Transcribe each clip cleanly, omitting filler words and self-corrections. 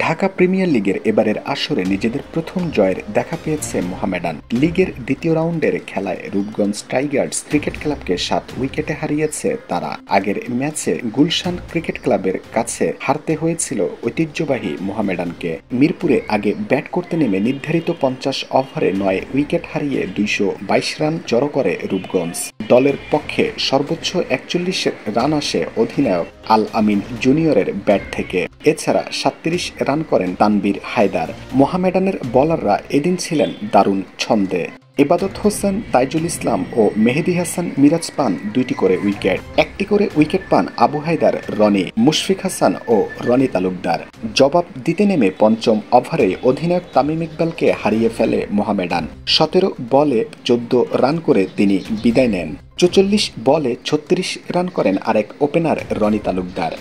Dhaka premier লিগের এবারের আসরে নিজেদের প্রথম জয়ের দেখা পেয়েছে মোহামেডান। লিগের দ্বিতীয় রাউন্ডের খেলায় রূপগঞ্জ টাইগার্স ক্রিকেট ক্লাবকে 7 উইকেটে হারিয়েছে তারা। আগের ম্যাচে গুলশান ক্রিকেট ক্লাবের কাছে হারতে হয়েছিল ঐতিহ্যবাহী মোহামেডানকে। মিরপুরে আগে ব্যাট করতে নেমে নির্ধারিত 50 ওভারে 9 উইকেট হারিয়ে 222 রান জড়ো করে রূপগঞ্জ। দলের পক্ষে সর্বোচ্চ 41 রান আসে অধিনায়ক আল আমিন জুনিয়রের ব্যাট থেকে। এছাড়া 37 রান করেন তানবীর হায়দার। মোহামেডানের বোলাররা এদিন ছিলেন দারুণ ছন্দে। ইবাদত হোসেন, তাইজুল ইসলাম ও মেহেদী হাসান মিরাজ পান 2টি করে উইকেট। 1টি করে উইকেট পান আবু হায়দার, রনি, মুশফিক হাসান ও রনি তালুকদার। জবাব দিতে নেমে পঞ্চম ওভারে অধিনায়ক তামিম ইকবালকে হারিয়ে ফেলে মোহামেডান। 17 বলে 14 রান করে তিনি বিদায় নেন। 44 বলে 36 রান করেন আরেক ওপেনার রনি তালুকদার।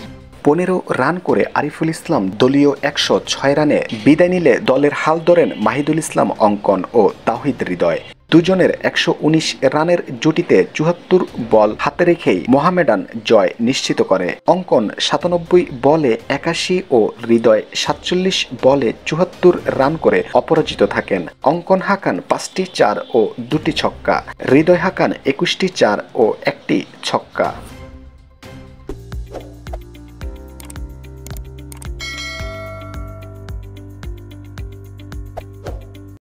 15 রান করে আরিফুল ইসলাম দলীয় 106 রানে বিদায় নিলে দলের হাল ধরেন মাহিদুল ইসলাম অঙ্কন ও তাওহিদ হৃদয়। দুজনের 119 রানের জুটিতে 74 বল হাতে রেখেই মোহামেডান জয় নিশ্চিত করে। অঙ্কন 97 বলে 81 ও হৃদয় 47 বলে 74 রান করে অপরাজিত থাকেন। অঙ্কন হাঁকান 5টি 4 ও 2টি ছক্কা। হৃদয় হাঁকান 21টি 4 ও 1টি ছক্কা।